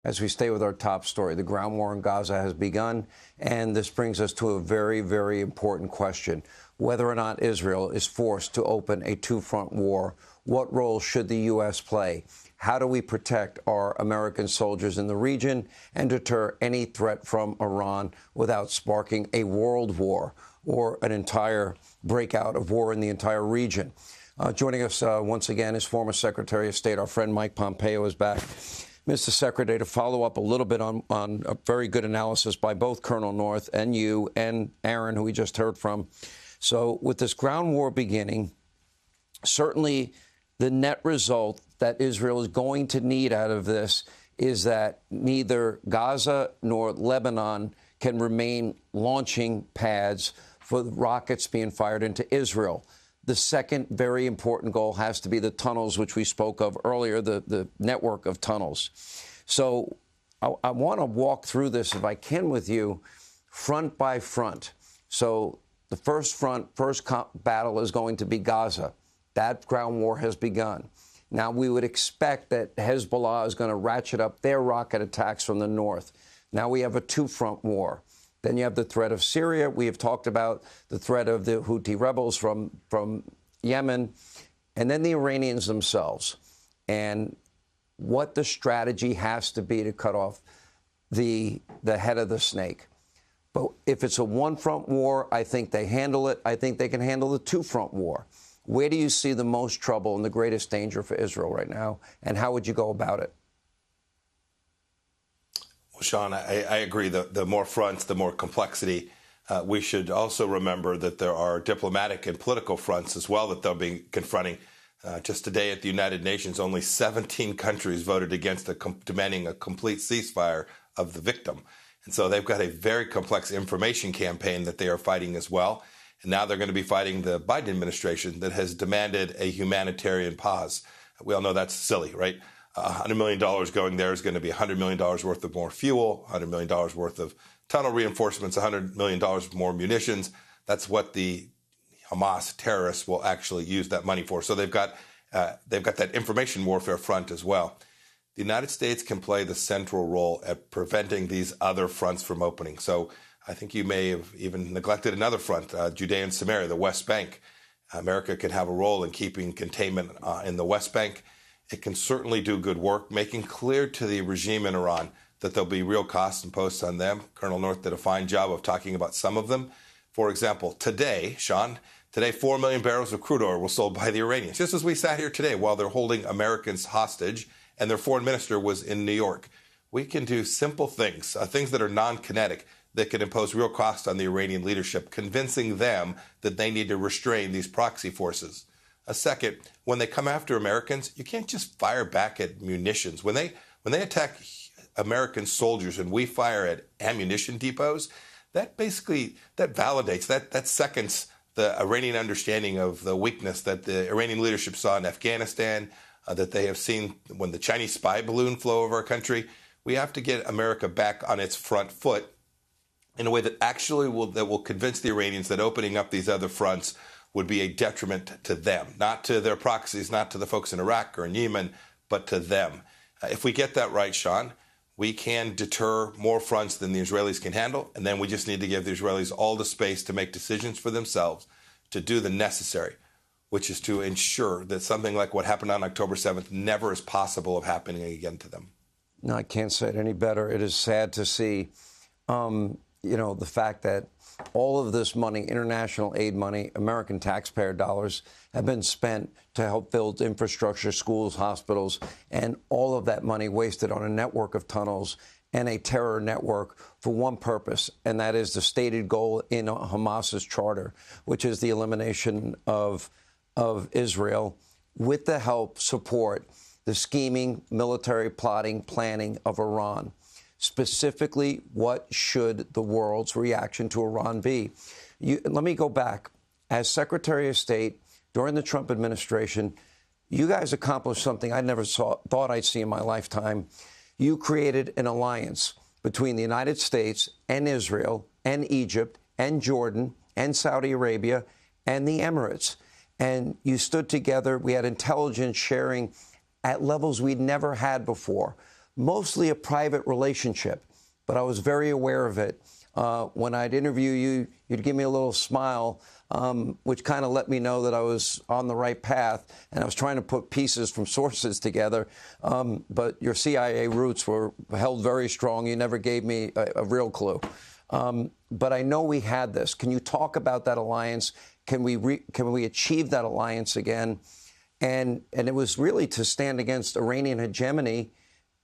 As we stay with our top story, the ground war in Gaza has begun, and this brings us to a very, very important question. Whether or not Israel is forced to open a two-front war, what role should the U.S. play? How do we protect our American soldiers in the region and deter any threat from Iran without sparking a world war or an entire breakout of war in the entire region? Joining us once again is former Secretary of State, our friend Mike Pompeo is back. Mr. Secretary, to follow up a little bit on a very good analysis by both Colonel North and you and Aaron, who we just heard from. So with this ground war beginning, certainly the net result that Israel is going to need out of this is that neither Gaza nor Lebanon can remain launching pads for rockets being fired into Israel. The second very important goal has to be the tunnels, which we spoke of earlier, the network of tunnels. So I want to walk through this, if I can, with you, front by front. So the first battle is going to be Gaza. That ground war has begun. Now, we would expect that Hezbollah is going to ratchet up their rocket attacks from the north. Now we have a two-front war. Then you have the threat of Syria. We have talked about the threat of the Houthi rebels from Yemen, and then the Iranians themselves, and what the strategy has to be to cut off the head of the snake. But if it's a one-front war, I think they handle it. I think they can handle the two-front war. Where do you see the most trouble and the greatest danger for Israel right now, and how would you go about it? Well, Sean, I agree. The more fronts, the more complexity. We should also remember that there are diplomatic and political fronts as well that they'll be confronting. Just today at the United Nations, only 17 countries voted against demanding a complete ceasefire of the victim. And so they've got a very complex information campaign that they are fighting as well. And now they're going to be fighting the Biden administration that has demanded a humanitarian pause. We all know that's silly, right? $100 million going there is going to be $100 million worth of more fuel, $100 million worth of tunnel reinforcements, $100 million more munitions. That's what the Hamas terrorists will actually use that money for. So they've got that information warfare front as well. The United States can play the central role at preventing these other fronts from opening. So I think you may have even neglected another front, Judea and Samaria, the West Bank. America can have a role in keeping containment in the West Bank. It can certainly do good work, making clear to the regime in Iran that there'll be real costs imposed on them. Colonel North did a fine job of talking about some of them. For example, today, Sean, 4 million barrels of crude oil were sold by the Iranians, just as we sat here today while they're holding Americans hostage and their foreign minister was in New York. We can do simple things, things that are non-kinetic, that can impose real cost on the Iranian leadership, convincing them that they need to restrain these proxy forces. A second, when they come after Americans, you can't just fire back at munitions. When they attack American soldiers and we fire at ammunition depots, that validates, that seconds the Iranian understanding of the weakness that the Iranian leadership saw in Afghanistan, that they have seen when the Chinese spy balloon flew over our country. We have to get America back on its front foot in a way that actually will convince the Iranians that opening up these other fronts would be a detriment to them, not to their proxies, not to the folks in Iraq or in Yemen, but to them. If we get that right, Sean, we can deter more fronts than the Israelis can handle, and then we just need to give the Israelis all the space to make decisions for themselves, to do the necessary, which is to ensure that something like what happened on October 7th never is possible of happening again to them. No, I can't say it any better. It is sad to see, the fact that all of this money, international aid money, American taxpayer dollars, have been spent to help build infrastructure, schools, hospitals, and all of that money wasted on a network of tunnels and a terror network for one purpose, and that is the stated goal in Hamas's charter, which is the elimination of Israel with the help, support, the scheming, military plotting, planning of Iran. Specifically, what should the world's reaction to Iran be? Let me go back. As Secretary of State during the Trump administration, you guys accomplished something I never thought I'd see in my lifetime. You created an alliance between the United States and Israel and Egypt and Jordan and Saudi Arabia and the Emirates. And you stood together. We had intelligence sharing at levels we'd never had before. mostly a private relationship, but I was very aware of it. When I'd interview you, you'd give me a little smile, which kind of let me know that I was on the right path, and I was trying to put pieces from sources together. But your CIA roots were held very strong. You never gave me a real clue. But I know we had this. Can you talk about that alliance? Can we achieve that alliance again? And it was really to stand against Iranian hegemony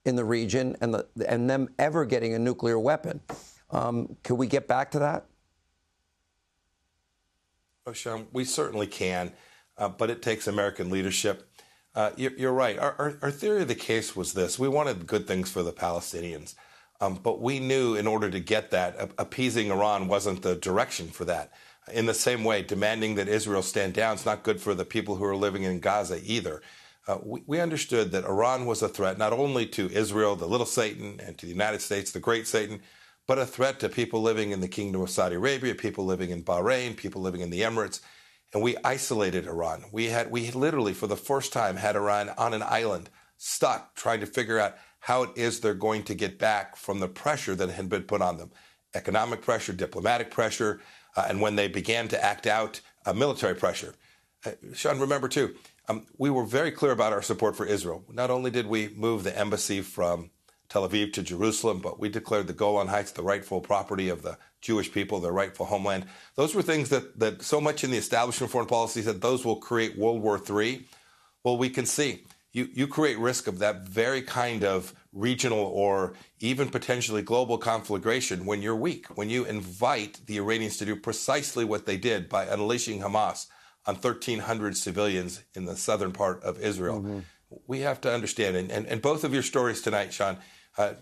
in the region and them ever getting a nuclear weapon. Can we get back to that? Oh, Sean, we certainly can, but it takes American leadership. You're right. Our theory of the case was this. We wanted good things for the Palestinians, but we knew in order to get that, appeasing Iran wasn't the direction for that. In the same way, demanding that Israel stand down is not good for the people who are living in Gaza either. We understood that Iran was a threat not only to Israel, the little Satan, and to the United States, the great Satan, but a threat to people living in the Kingdom of Saudi Arabia, people living in Bahrain, people living in the Emirates. And we isolated Iran. We literally, for the first time, had Iran on an island, stuck, trying to figure out how it is they're going to get back from the pressure that had been put on them. Economic pressure, diplomatic pressure, and when they began to act out, military pressure. Sean, remember, too, we were very clear about our support for Israel. Not only did we move the embassy from Tel Aviv to Jerusalem, but we declared the Golan Heights the rightful property of the Jewish people, their rightful homeland. Those were things that so much in the establishment foreign policy said those will create World War III. Well, we can see you create risk of that very kind of regional or even potentially global conflagration when you're weak, when you invite the Iranians to do precisely what they did by unleashing Hamas on 1,300 civilians in the southern part of Israel. Mm-hmm. We have to understand, and both of your stories tonight, Sean,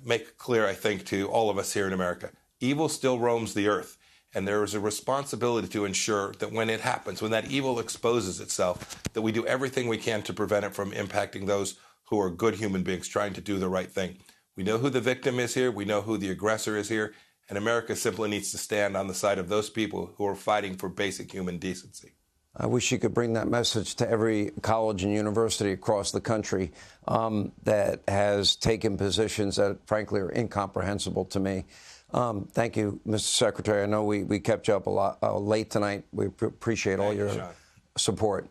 make clear, I think, to all of us here in America, evil still roams the earth. And there is a responsibility to ensure that when it happens, when that evil exposes itself, that we do everything we can to prevent it from impacting those who are good human beings trying to do the right thing. We know who the victim is here. We know who the aggressor is here. And America simply needs to stand on the side of those people who are fighting for basic human decency. I wish you could bring that message to every college and university across the country that has taken positions that, frankly, are incomprehensible to me. Thank you, Mr. Secretary. I know we kept you up a lot late tonight. We appreciate all your support.